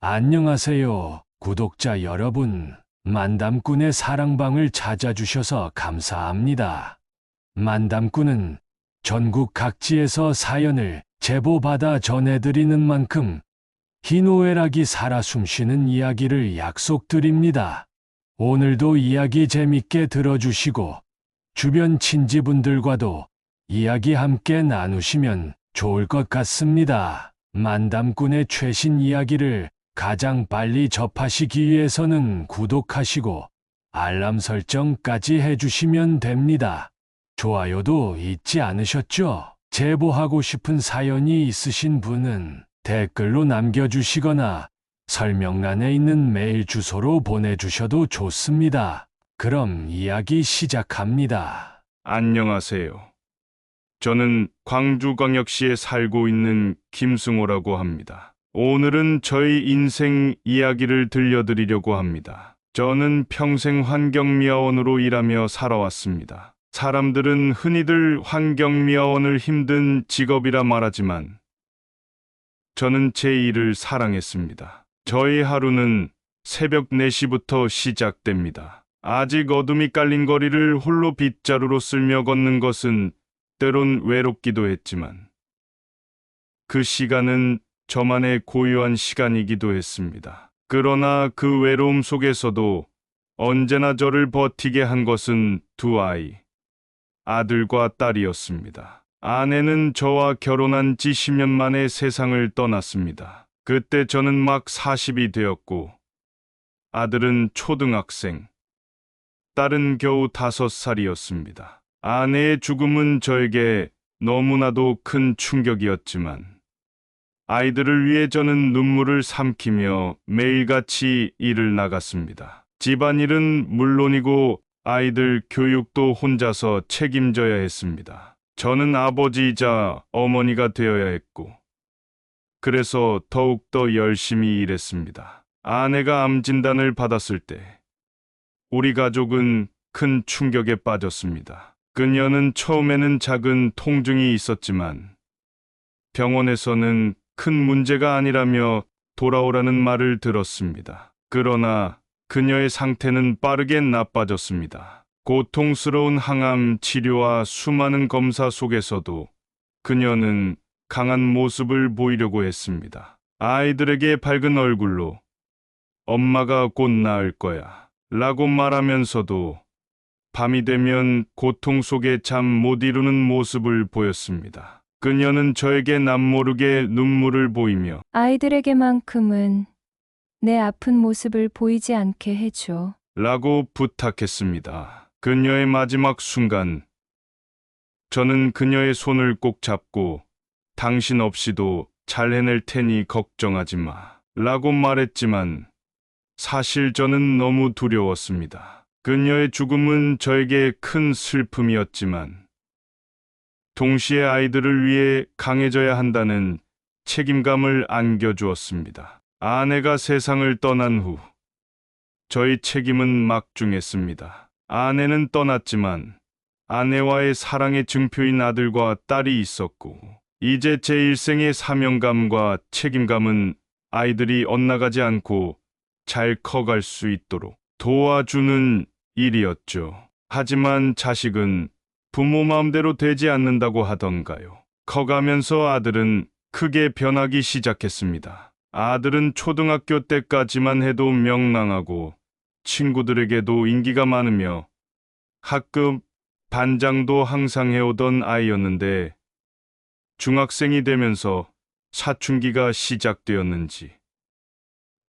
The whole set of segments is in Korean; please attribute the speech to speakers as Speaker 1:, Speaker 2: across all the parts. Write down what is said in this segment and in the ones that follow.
Speaker 1: 안녕하세요, 구독자 여러분. 만담꾼의 사랑방을 찾아주셔서 감사합니다. 만담꾼은 전국 각지에서 사연을 제보받아 전해드리는 만큼 희노애락이 살아 숨쉬는 이야기를 약속드립니다. 오늘도 이야기 재밌게 들어주시고 주변 친지분들과도 이야기 함께 나누시면 좋을 것 같습니다. 만담꾼의 최신 이야기를 가장 빨리 접하시기 위해서는 구독하시고 알람 설정까지 해주시면 됩니다. 좋아요도 잊지 않으셨죠? 제보하고 싶은 사연이 있으신 분은 댓글로 남겨주시거나 설명란에 있는 메일 주소로 보내주셔도 좋습니다. 그럼 이야기 시작합니다.
Speaker 2: 안녕하세요. 저는 광주광역시에 살고 있는 김승호라고 합니다. 오늘은 저희 인생 이야기를 들려드리려고 합니다. 저는 평생 환경미화원으로 일하며 살아왔습니다. 사람들은 흔히들 환경미화원을 힘든 직업이라 말하지만 저는 제 일을 사랑했습니다. 저희 하루는 새벽 4시부터 시작됩니다. 아직 어둠이 깔린 거리를 홀로 빗자루로 쓸며 걷는 것은 때론 외롭기도 했지만 그 시간은 저만의 고요한 시간이기도 했습니다. 그러나 그 외로움 속에서도 언제나 저를 버티게 한 것은 두 아이, 아들과 딸이었습니다. 아내는 저와 결혼한 지 10년 만에 세상을 떠났습니다. 그때 저는 막 40이 되었고 아들은 초등학생, 딸은 겨우 5살이었습니다. 아내의 죽음은 저에게 너무나도 큰 충격이었지만 아이들을 위해 저는 눈물을 삼키며 매일같이 일을 나갔습니다. 집안일은 물론이고 아이들 교육도 혼자서 책임져야 했습니다. 저는 아버지이자 어머니가 되어야 했고 그래서 더욱더 열심히 일했습니다. 아내가 암 진단을 받았을 때 우리 가족은 큰 충격에 빠졌습니다. 그녀는 처음에는 작은 통증이 있었지만 병원에서는 큰 문제가 아니라며 돌아오라는 말을 들었습니다. 그러나 그녀의 상태는 빠르게 나빠졌습니다. 고통스러운 항암 치료와 수많은 검사 속에서도 그녀는 강한 모습을 보이려고 했습니다. 아이들에게 밝은 얼굴로 엄마가 곧 나을 거야 라고 말하면서도 밤이 되면 고통 속에 잠 못 이루는 모습을 보였습니다. 그녀는 저에게 남모르게 눈물을 보이며
Speaker 3: 아이들에게만큼은 내 아픈 모습을 보이지 않게 해줘.
Speaker 2: 라고 부탁했습니다. 그녀의 마지막 순간, 저는 그녀의 손을 꼭 잡고 당신 없이도 잘 해낼 테니 걱정하지 마 라고 말했지만 사실 저는 너무 두려웠습니다. 그녀의 죽음은 저에게 큰 슬픔이었지만 동시에 아이들을 위해 강해져야 한다는 책임감을 안겨주었습니다. 아내가 세상을 떠난 후 저희 책임은 막중했습니다. 아내는 떠났지만 아내와의 사랑의 증표인 아들과 딸이 있었고 이제 제 일생의 사명감과 책임감은 아이들이 엇나가지 않고 잘 커갈 수 있도록 도와주는 일이었죠. 하지만 자식은 부모 마음대로 되지 않는다고 하던가요. 커가면서 아들은 크게 변하기 시작했습니다. 아들은 초등학교 때까지만 해도 명랑하고 친구들에게도 인기가 많으며 학급 반장도 항상 해오던 아이였는데 중학생이 되면서 사춘기가 시작되었는지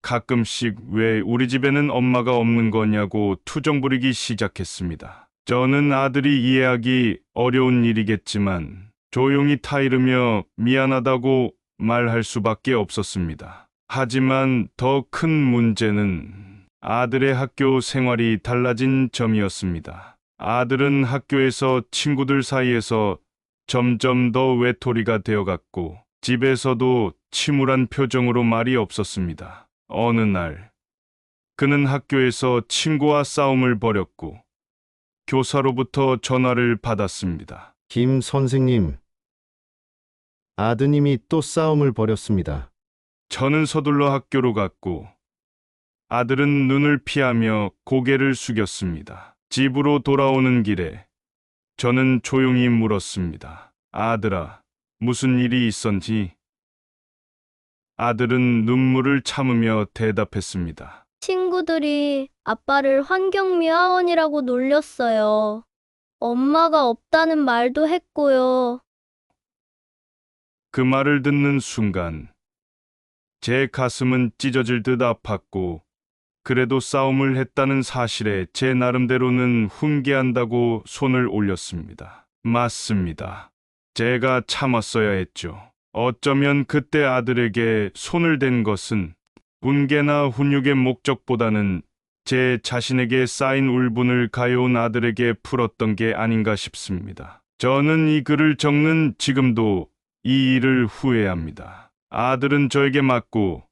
Speaker 2: 가끔씩 왜 우리 집에는 엄마가 없는 거냐고 투정 부리기 시작했습니다. 저는 아들이 이해하기 어려운 일이겠지만 조용히 타이르며 미안하다고 말할 수밖에 없었습니다. 하지만 더 큰 문제는 아들의 학교 생활이 달라진 점이었습니다. 아들은 학교에서 친구들 사이에서 점점 더 외톨이가 되어갔고 집에서도 침울한 표정으로 말이 없었습니다. 어느 날 그는 학교에서 친구와 싸움을 벌였고 교사로부터 전화를 받았습니다.
Speaker 4: 김 선생님, 아드님이 또 싸움을 벌였습니다.
Speaker 2: 저는 서둘러 학교로 갔고 아들은 눈을 피하며 고개를 숙였습니다. 집으로 돌아오는 길에 저는 조용히 물었습니다. 아들아, 무슨 일이 있었지? 아들은 눈물을 참으며 대답했습니다.
Speaker 4: 친구들이 아빠를 환경미화원이라고 놀렸어요. 엄마가 없다는 말도 했고요.
Speaker 2: 그 말을 듣는 순간 제 가슴은 찢어질 듯 아팠고 그래도 싸움을 했다는 사실에 제 나름대로는 훈계한다고 손을 올렸습니다. 맞습니다. 제가 참았어야 했죠. 어쩌면 그때 아들에게 손을 댄 것은 훈계나 훈육의 목적보다는 제 자신에게 쌓인 울분을 가여운 아들에게 풀었던 게 아닌가 싶습니다. 저는 이 글을 적는 지금도 이 일을 후회합니다. 아들은 저에게 맞고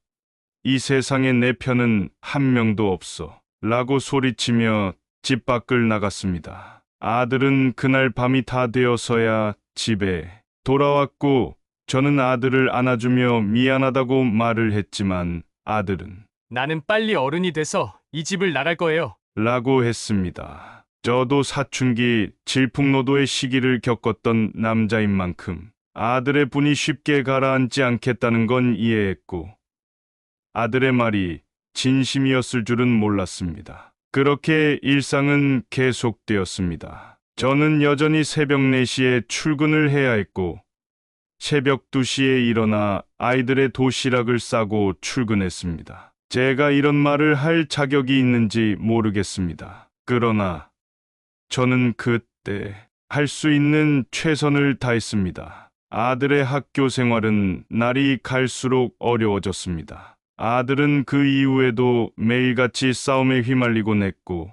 Speaker 2: 이 세상에 내 편은 한 명도 없어 라고 소리치며 집 밖을 나갔습니다. 아들은 그날 밤이 다 되어서야 집에 돌아왔고 저는 아들을 안아주며 미안하다고 말을 했지만 아들은
Speaker 5: 나는 빨리 어른이 돼서 이 집을 나갈 거예요.
Speaker 2: 라고 했습니다. 저도 사춘기 질풍노도의 시기를 겪었던 남자인 만큼 아들의 분이 쉽게 가라앉지 않겠다는 건 이해했고 아들의 말이 진심이었을 줄은 몰랐습니다. 그렇게 일상은 계속되었습니다. 저는 여전히 새벽 4시에 출근을 해야 했고 새벽 2시에 일어나 아이들의 도시락을 싸고 출근했습니다. 제가 이런 말을 할 자격이 있는지 모르겠습니다. 그러나 저는 그때 할 수 있는 최선을 다했습니다. 아들의 학교 생활은 날이 갈수록 어려워졌습니다. 아들은 그 이후에도 매일같이 싸움에 휘말리곤 했고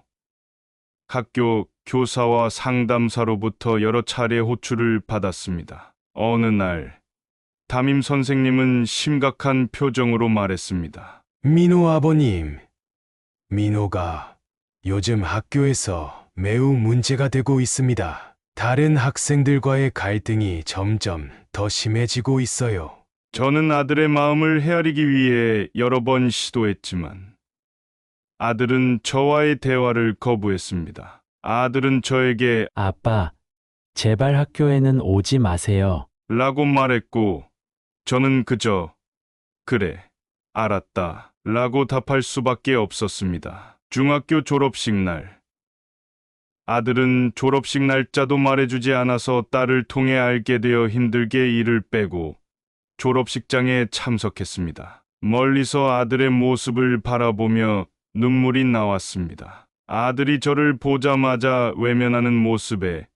Speaker 2: 학교 교사와 상담사로부터 여러 차례 호출을 받았습니다. 어느 날 담임 선생님은 심각한 표정으로 말했습니다.
Speaker 6: 민호 아버님, 민호가 요즘 학교에서 매우 문제가 되고 있습니다. 다른 학생들과의 갈등이 점점 더 심해지고 있어요.
Speaker 2: 저는 아들의 마음을 헤아리기 위해 여러 번 시도했지만 아들은 저와의 대화를 거부했습니다. 아들은 저에게
Speaker 7: 아빠, 제발 학교에는 오지 마세요.
Speaker 2: 라고 말했고 저는 그저 그래, 알았다 라고 답할 수밖에 없었습니다. 중학교 졸업식 날 아들은 졸업식 날짜도 말해주지 않아서 딸을 통해 알게 되어 힘들게 일을 빼고 졸업식장에 참석했습니다. 멀리서 아들의 모습을 바라보며 눈물이 나왔습니다. 아들이 저를 보자마자 외면하는 모습에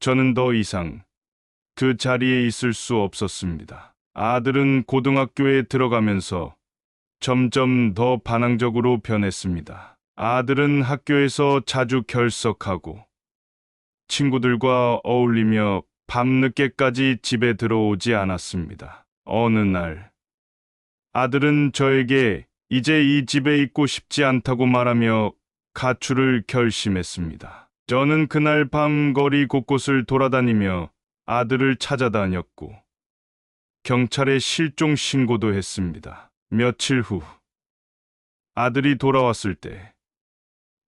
Speaker 2: 저는 더 이상 그 자리에 있을 수 없었습니다. 아들은 고등학교에 들어가면서 점점 더 반항적으로 변했습니다. 아들은 학교에서 자주 결석하고 친구들과 어울리며 밤늦게까지 집에 들어오지 않았습니다. 어느 날 아들은 저에게 이제 이 집에 있고 싶지 않다고 말하며 가출을 결심했습니다. 저는 그날 밤 거리 곳곳을 돌아다니며 아들을 찾아다녔고 경찰에 실종 신고도 했습니다. 며칠 후 아들이 돌아왔을 때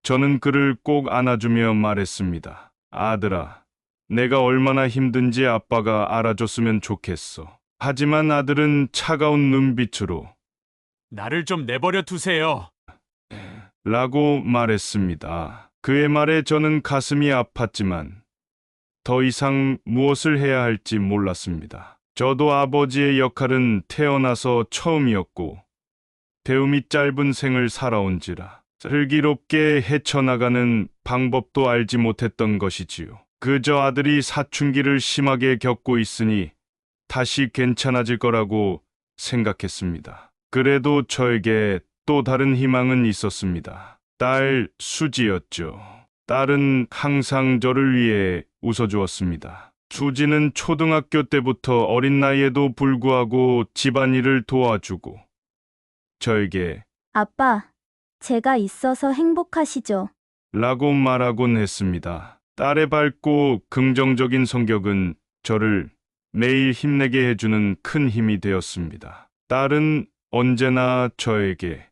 Speaker 2: 저는 그를 꼭 안아주며 말했습니다. 아들아, 내가 얼마나 힘든지 아빠가 알아줬으면 좋겠어. 하지만 아들은 차가운 눈빛으로
Speaker 5: 나를 좀 내버려 두세요.
Speaker 2: 라고 말했습니다. 그의 말에 저는 가슴이 아팠지만 더 이상 무엇을 해야 할지 몰랐습니다. 저도 아버지의 역할은 태어나서 처음이었고 배움이 짧은 생을 살아온지라 슬기롭게 헤쳐나가는 방법도 알지 못했던 것이지요. 그저 아들이 사춘기를 심하게 겪고 있으니 다시 괜찮아질 거라고 생각했습니다. 그래도 저에게 또 다른 희망은 있었습니다. 딸 수지였죠. 딸은 항상 저를 위해 웃어주었습니다. 수지는 초등학교 때부터 어린 나이에도 불구하고 집안일을 도와주고 저에게
Speaker 4: 아빠, 제가 있어서 행복하시죠?
Speaker 2: 라고 말하곤 했습니다. 딸의 밝고 긍정적인 성격은 저를 매일 힘내게 해주는 큰 힘이 되었습니다. 딸은 언제나 저에게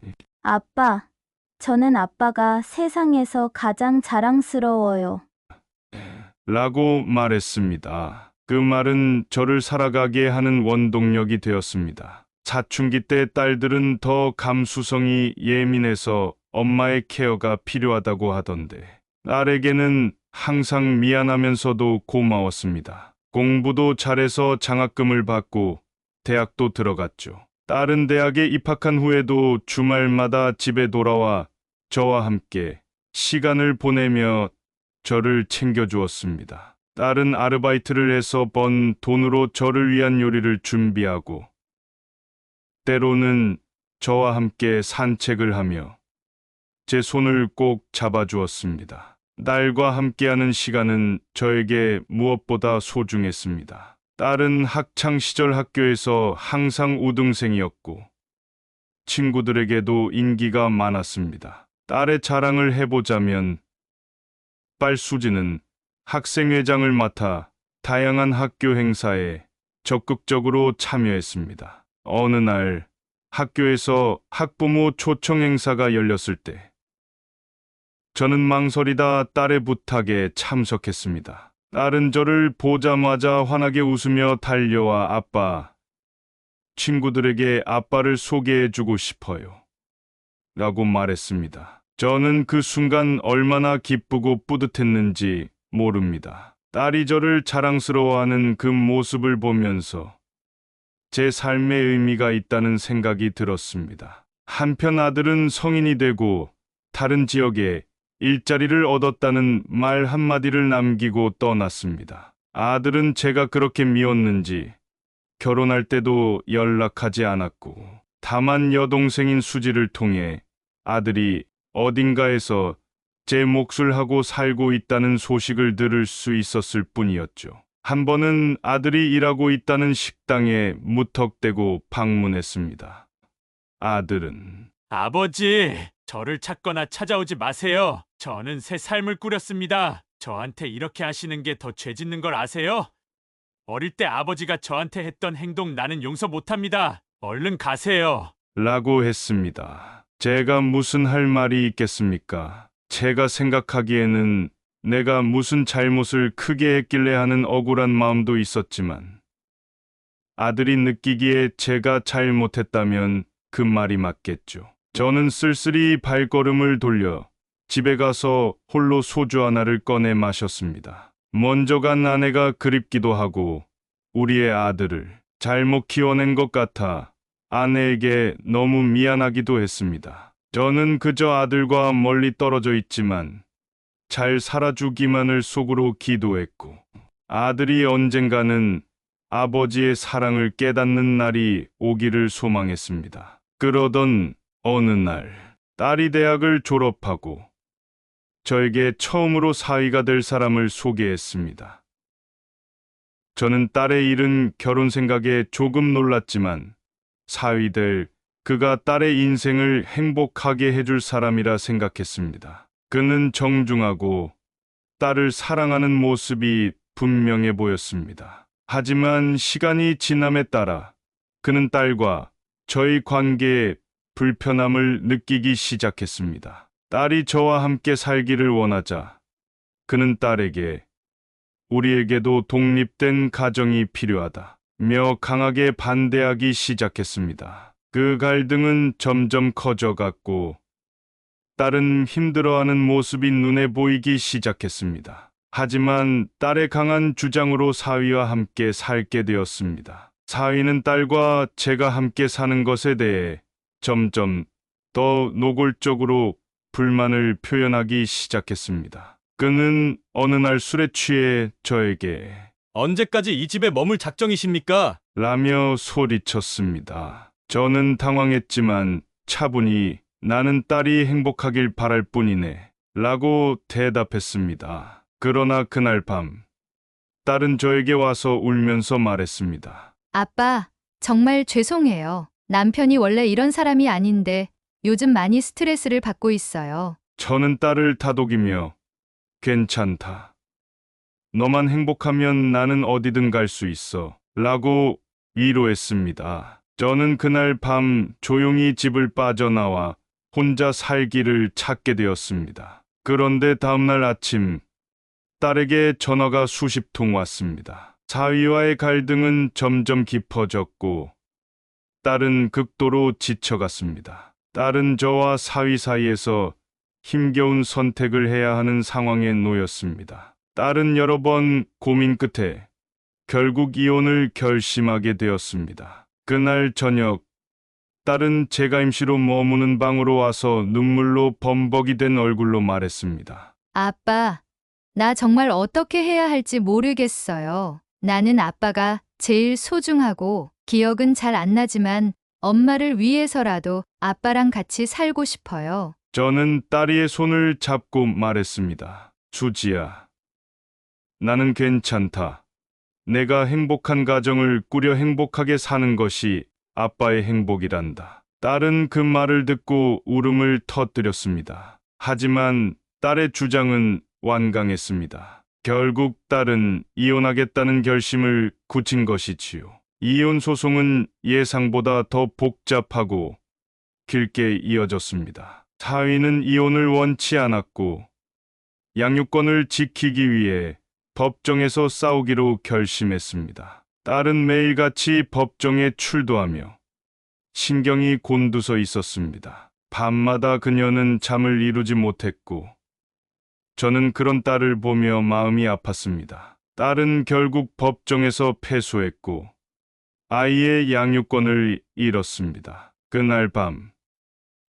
Speaker 4: 아빠, 저는 아빠가 세상에서 가장 자랑스러워요.
Speaker 2: 라고 말했습니다. 그 말은 저를 살아가게 하는 원동력이 되었습니다. 사춘기 때 딸들은 더 감수성이 예민해서 엄마의 케어가 필요하다고 하던데 딸에게는 항상 미안하면서도 고마웠습니다. 공부도 잘해서 장학금을 받고 대학도 들어갔죠. 딸은 대학에 입학한 후에도 주말마다 집에 돌아와 저와 함께 시간을 보내며 저를 챙겨주었습니다. 딸은 아르바이트를 해서 번 돈으로 저를 위한 요리를 준비하고 때로는 저와 함께 산책을 하며 제 손을 꼭 잡아주었습니다. 딸과 함께하는 시간은 저에게 무엇보다 소중했습니다. 딸은 학창 시절 학교에서 항상 우등생이었고 친구들에게도 인기가 많았습니다. 딸의 자랑을 해보자면 빨수지는 학생회장을 맡아 다양한 학교 행사에 적극적으로 참여했습니다. 어느 날 학교에서 학부모 초청 행사가 열렸을 때 저는 망설이다 딸의 부탁에 참석했습니다. 딸은 저를 보자마자 환하게 웃으며 달려와 아빠, 친구들에게 아빠를 소개해주고 싶어요. 라고 말했습니다. 저는 그 순간 얼마나 기쁘고 뿌듯했는지 모릅니다. 딸이 저를 자랑스러워하는 그 모습을 보면서 제 삶에 의미가 있다는 생각이 들었습니다. 한편 아들은 성인이 되고 다른 지역에 일자리를 얻었다는 말 한마디를 남기고 떠났습니다. 아들은 제가 그렇게 미웠는지 결혼할 때도 연락하지 않았고, 다만 여동생인 수지를 통해 아들이 어딘가에서 제 몫을 하고 살고 있다는 소식을 들을 수 있었을 뿐이었죠. 한 번은 아들이 일하고 있다는 식당에 무턱대고 방문했습니다. 아들은
Speaker 5: 아버지, 저를 찾거나 찾아오지 마세요. 저는 새 삶을 꾸렸습니다. 저한테 이렇게 하시는 게 더 죄짓는 걸 아세요? 어릴 때 아버지가 저한테 했던 행동 나는 용서 못합니다. 얼른 가세요.
Speaker 2: 라고 했습니다. 제가 무슨 할 말이 있겠습니까? 제가 생각하기에는 내가 무슨 잘못을 크게 했길래 하는 억울한 마음도 있었지만 아들이 느끼기에 제가 잘못했다면 그 말이 맞겠죠. 저는 쓸쓸히 발걸음을 돌려 집에 가서 홀로 소주 하나를 꺼내 마셨습니다. 먼저 간 아내가 그립기도 하고 우리의 아들을 잘못 키워낸 것 같아 아내에게 너무 미안하기도 했습니다. 저는 그저 아들과 멀리 떨어져 있지만 잘 살아주기만을 속으로 기도했고 아들이 언젠가는 아버지의 사랑을 깨닫는 날이 오기를 소망했습니다. 그러던 어느 날 딸이 대학을 졸업하고 저에게 처음으로 사위가 될 사람을 소개했습니다. 저는 딸의 이른 결혼 생각에 조금 놀랐지만 사위 될 그가 딸의 인생을 행복하게 해줄 사람이라 생각했습니다. 그는 정중하고 딸을 사랑하는 모습이 분명해 보였습니다. 하지만 시간이 지남에 따라 그는 딸과 저희 관계에 불편함을 느끼기 시작했습니다. 딸이 저와 함께 살기를 원하자 그는 딸에게 우리에게도 독립된 가정이 필요하다며 강하게 반대하기 시작했습니다. 그 갈등은 점점 커져갔고 딸은 힘들어하는 모습이 눈에 보이기 시작했습니다. 하지만 딸의 강한 주장으로 사위와 함께 살게 되었습니다. 사위는 딸과 제가 함께 사는 것에 대해 점점 더 노골적으로 불만을 표현하기 시작했습니다. 그는 어느 날 술에 취해 저에게
Speaker 5: 언제까지 이 집에 머물 작정이십니까?
Speaker 2: 라며 소리쳤습니다. 저는 당황했지만 차분히 나는 딸이 행복하길 바랄 뿐이네 라고 대답했습니다. 그러나 그날 밤 딸은 저에게 와서 울면서 말했습니다.
Speaker 8: 아빠, 정말 죄송해요. 남편이 원래 이런 사람이 아닌데 요즘 많이 스트레스를 받고 있어요.
Speaker 2: 저는 딸을 다독이며 괜찮다. 너만 행복하면 나는 어디든 갈 수 있어 라고 위로했습니다. 저는 그날 밤 조용히 집을 빠져나와 혼자 살기를 찾게 되었습니다. 그런데 다음날 아침 딸에게 전화가 수십 통 왔습니다. 사위와의 갈등은 점점 깊어졌고 딸은 극도로 지쳐갔습니다. 딸은 저와 사위 사이에서 힘겨운 선택을 해야 하는 상황에 놓였습니다. 딸은 여러 번 고민 끝에 결국 이혼을 결심하게 되었습니다. 그날 저녁 딸은 제가 임시로 머무는 방으로 와서 눈물로 범벅이 된 얼굴로 말했습니다.
Speaker 8: 아빠, 나 정말 어떻게 해야 할지 모르겠어요. 나는 아빠가 제일 소중하고 기억은 잘 안 나지만 엄마를 위해서라도 아빠랑 같이 살고 싶어요.
Speaker 2: 저는 딸이의 손을 잡고 말했습니다. 수지야, 나는 괜찮다. 내가 행복한 가정을 꾸려 행복하게 사는 것이 아빠의 행복이란다. 딸은 그 말을 듣고 울음을 터뜨렸습니다. 하지만 딸의 주장은 완강했습니다. 결국 딸은 이혼하겠다는 결심을 굳힌 것이지요. 이혼 소송은 예상보다 더 복잡하고 길게 이어졌습니다. 사위는 이혼을 원치 않았고 양육권을 지키기 위해 법정에서 싸우기로 결심했습니다. 딸은 매일같이 법정에 출두하며 신경이 곤두서 있었습니다. 밤마다 그녀는 잠을 이루지 못했고 저는 그런 딸을 보며 마음이 아팠습니다. 딸은 결국 법정에서 패소했고 아이의 양육권을 잃었습니다. 그날 밤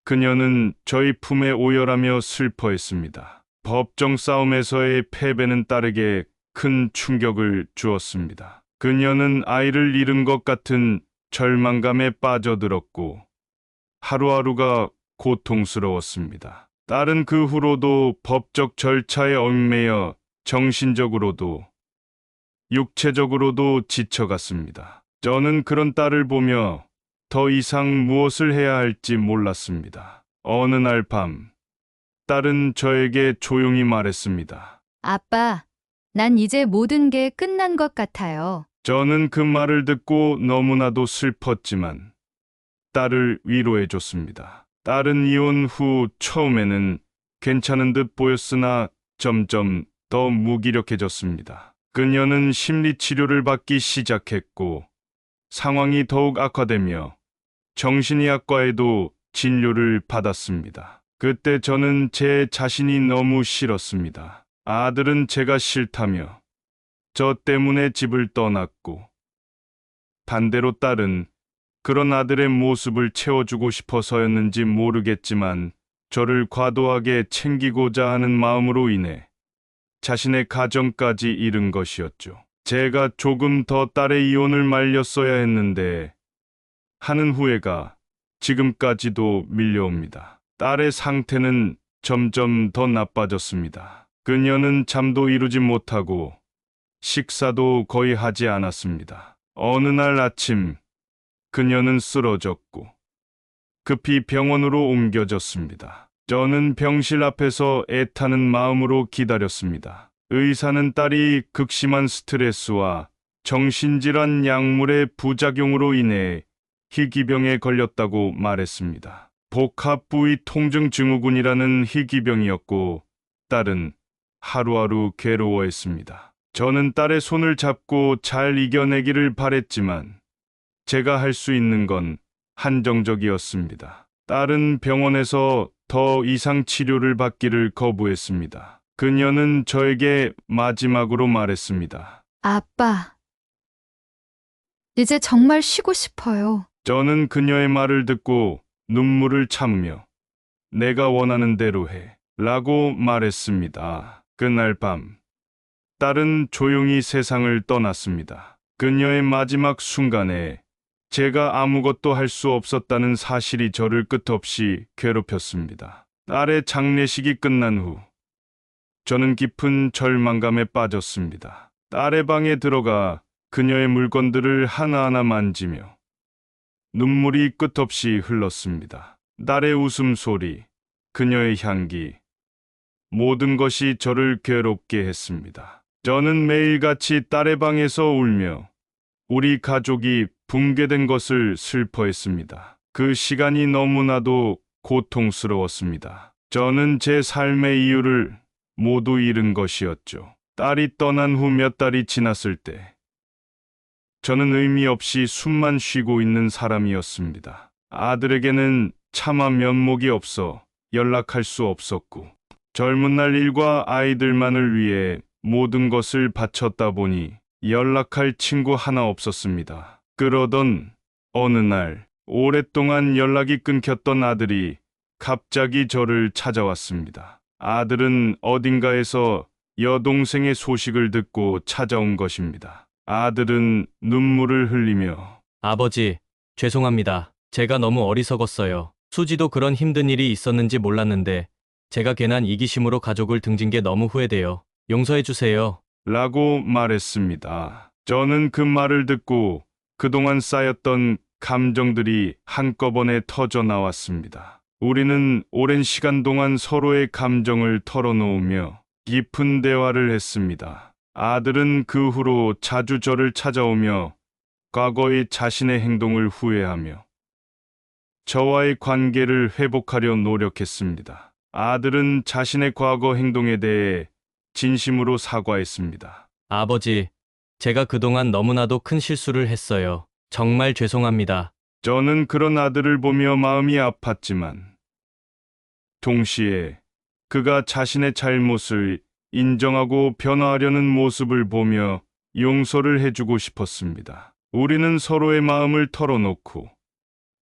Speaker 2: 그녀는 저희 품에 오열하며 슬퍼했습니다. 법정 싸움에서의 패배는 딸에게 큰 충격을 주었습니다. 그녀는 아이를 잃은 것 같은 절망감에 빠져들었고 하루하루가 고통스러웠습니다. 딸은 그 후로도 법적 절차에 얽매여 정신적으로도 육체적으로도 지쳐갔습니다. 저는 그런 딸을 보며 더 이상 무엇을 해야 할지 몰랐습니다. 어느 날 밤, 딸은 저에게 조용히 말했습니다.
Speaker 8: 아빠, 난 이제 모든 게 끝난 것 같아요.
Speaker 2: 저는 그 말을 듣고 너무나도 슬펐지만 딸을 위로해 줬습니다. 딸은 이혼 후 처음에는 괜찮은 듯 보였으나 점점 더 무기력해졌습니다. 그녀는 심리치료를 받기 시작했고 상황이 더욱 악화되며 정신의학과에도 진료를 받았습니다. 그때 저는 제 자신이 너무 싫었습니다. 아들은 제가 싫다며 저 때문에 집을 떠났고 반대로 딸은 그런 아들의 모습을 채워주고 싶어서였는지 모르겠지만 저를 과도하게 챙기고자 하는 마음으로 인해 자신의 가정까지 잃은 것이었죠. 제가 조금 더 딸의 이혼을 말렸어야 했는데 하는 후회가 지금까지도 밀려옵니다. 딸의 상태는 점점 더 나빠졌습니다. 그녀는 잠도 이루지 못하고 식사도 거의 하지 않았습니다. 어느 날 아침 그녀는 쓰러졌고 급히 병원으로 옮겨졌습니다. 저는 병실 앞에서 애타는 마음으로 기다렸습니다. 의사는 딸이 극심한 스트레스와 정신질환 약물의 부작용으로 인해 희귀병에 걸렸다고 말했습니다. 복합부위 통증 증후군이라는 희귀병이었고 딸은 하루하루 괴로워했습니다. 저는 딸의 손을 잡고 잘 이겨내기를 바랬지만 제가 할 수 있는 건 한정적이었습니다. 딸은 병원에서 더 이상 치료를 받기를 거부했습니다. 그녀는 저에게 마지막으로 말했습니다.
Speaker 8: 아빠, 이제 정말 쉬고 싶어요.
Speaker 2: 저는 그녀의 말을 듣고 눈물을 참으며 내가 원하는 대로 해 라고 말했습니다. 그날 밤 딸은 조용히 세상을 떠났습니다. 그녀의 마지막 순간에 제가 아무것도 할 수 없었다는 사실이 저를 끝없이 괴롭혔습니다. 딸의 장례식이 끝난 후 저는 깊은 절망감에 빠졌습니다. 딸의 방에 들어가 그녀의 물건들을 하나하나 만지며 눈물이 끝없이 흘렀습니다. 딸의 웃음소리, 그녀의 향기, 모든 것이 저를 괴롭게 했습니다. 저는 매일같이 딸의 방에서 울며 우리 가족이 붕괴된 것을 슬퍼했습니다. 그 시간이 너무나도 고통스러웠습니다. 저는 제 삶의 이유를 모두 잃은 것이었죠. 딸이 떠난 후 몇 달이 지났을 때 저는 의미 없이 숨만 쉬고 있는 사람이었습니다. 아들에게는 차마 면목이 없어 연락할 수 없었고 젊은 날 일과 아이들만을 위해 모든 것을 바쳤다 보니 연락할 친구 하나 없었습니다. 그러던 어느 날 오랫동안 연락이 끊겼던 아들이 갑자기 저를 찾아왔습니다. 아들은 어딘가에서 여동생의 소식을 듣고 찾아온 것입니다. 아들은 눈물을 흘리며
Speaker 9: 아버지, 죄송합니다. 제가 너무 어리석었어요. 수지도 그런 힘든 일이 있었는지 몰랐는데 제가 괜한 이기심으로 가족을 등진 게 너무 후회돼요. 용서해 주세요.
Speaker 2: 라고 말했습니다. 저는 그 말을 듣고 그동안 쌓였던 감정들이 한꺼번에 터져 나왔습니다. 우리는 오랜 시간 동안 서로의 감정을 털어놓으며 깊은 대화를 했습니다. 아들은 그 후로 자주 저를 찾아오며 과거의 자신의 행동을 후회하며 저와의 관계를 회복하려 노력했습니다. 아들은 자신의 과거 행동에 대해 진심으로 사과했습니다.
Speaker 9: 아버지, 제가 그동안 너무나도 큰 실수를 했어요. 정말 죄송합니다.
Speaker 2: 저는 그런 아들을 보며 마음이 아팠지만 동시에 그가 자신의 잘못을 인정하고 변화하려는 모습을 보며 용서를 해주고 싶었습니다. 우리는 서로의 마음을 털어놓고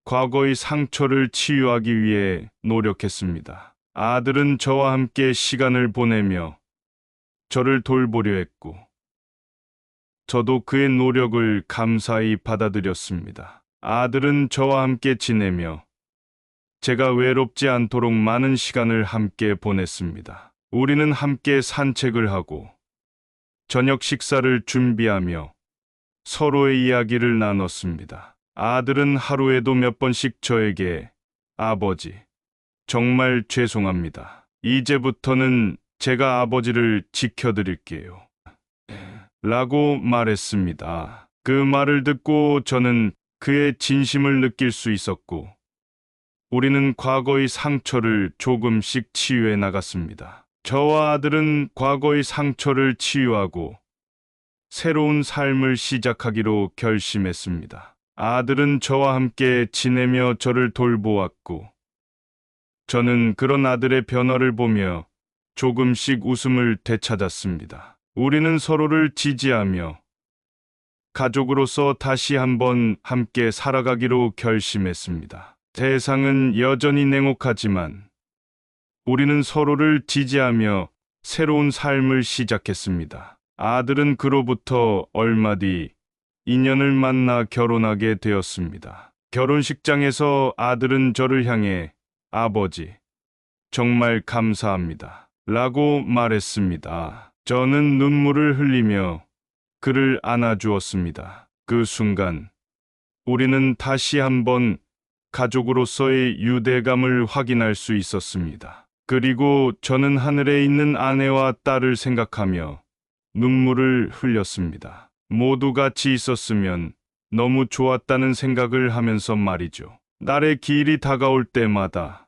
Speaker 2: 과거의 상처를 치유하기 위해 노력했습니다. 아들은 저와 함께 시간을 보내며 저를 돌보려 했고 저도 그의 노력을 감사히 받아들였습니다. 아들은 저와 함께 지내며 제가 외롭지 않도록 많은 시간을 함께 보냈습니다. 우리는 함께 산책을 하고 저녁 식사를 준비하며 서로의 이야기를 나눴습니다. 아들은 하루에도 몇 번씩 저에게 아버지, 정말 죄송합니다. 이제부터는 제가 아버지를 지켜드릴게요. 라고 말했습니다. 그 말을 듣고 저는 그의 진심을 느낄 수 있었고 우리는 과거의 상처를 조금씩 치유해 나갔습니다. 저와 아들은 과거의 상처를 치유하고 새로운 삶을 시작하기로 결심했습니다. 아들은 저와 함께 지내며 저를 돌보았고 저는 그런 아들의 변화를 보며 조금씩 웃음을 되찾았습니다. 우리는 서로를 지지하며 가족으로서 다시 한번 함께 살아가기로 결심했습니다. 세상은 여전히 냉혹하지만 우리는 서로를 지지하며 새로운 삶을 시작했습니다. 아들은 그로부터 얼마 뒤 인연을 만나 결혼하게 되었습니다. 결혼식장에서 아들은 저를 향해 아버지, 정말 감사합니다. 라고 말했습니다. 저는 눈물을 흘리며 그를 안아주었습니다. 그 순간 우리는 다시 한번 가족으로서의 유대감을 확인할 수 있었습니다. 그리고 저는 하늘에 있는 아내와 딸을 생각하며 눈물을 흘렸습니다. 모두 같이 있었으면 너무 좋았다는 생각을 하면서 말이죠. 딸의 기일이 다가올 때마다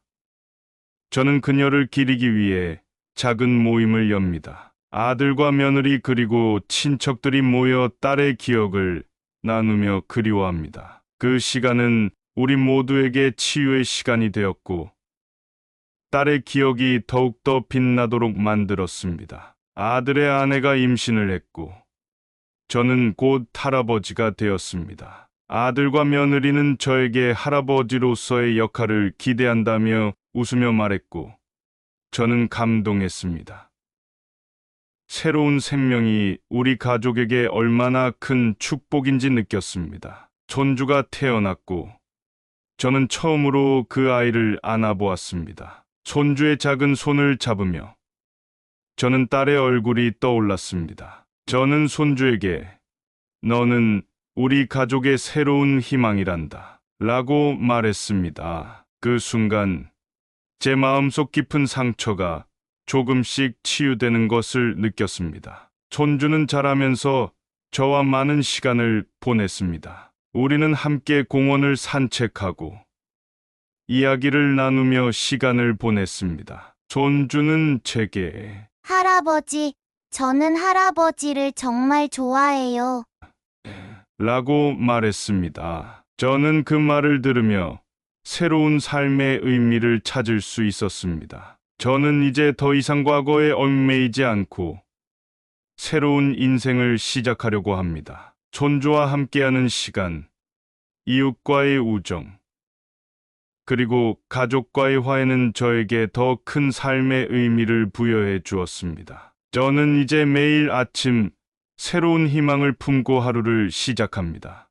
Speaker 2: 저는 그녀를 기리기 위해 작은 모임을 엽니다. 아들과 며느리 그리고 친척들이 모여 딸의 기억을 나누며 그리워합니다. 그 시간은 우리 모두에게 치유의 시간이 되었고 딸의 기억이 더욱더 빛나도록 만들었습니다. 아들의 아내가 임신을 했고 저는 곧 할아버지가 되었습니다. 아들과 며느리는 저에게 할아버지로서의 역할을 기대한다며 웃으며 말했고 저는 감동했습니다. 새로운 생명이 우리 가족에게 얼마나 큰 축복인지 느꼈습니다. 손주가 태어났고 저는 처음으로 그 아이를 안아보았습니다. 손주의 작은 손을 잡으며 저는 딸의 얼굴이 떠올랐습니다. 저는 손주에게 너는 우리 가족의 새로운 희망이란다 라고 말했습니다. 그 순간 제 마음속 깊은 상처가 조금씩 치유되는 것을 느꼈습니다. 손주는 자라면서 저와 많은 시간을 보냈습니다. 우리는 함께 공원을 산책하고 이야기를 나누며 시간을 보냈습니다. 손주는 제게
Speaker 10: 할아버지, 저는 할아버지를 정말 좋아해요.
Speaker 2: 라고 말했습니다. 저는 그 말을 들으며 새로운 삶의 의미를 찾을 수 있었습니다. 저는 이제 더 이상 과거에 얽매이지 않고 새로운 인생을 시작하려고 합니다. 손주와 함께하는 시간, 이웃과의 우정, 그리고 가족과의 화해는 저에게 더 큰 삶의 의미를 부여해 주었습니다. 저는 이제 매일 아침 새로운 희망을 품고 하루를 시작합니다.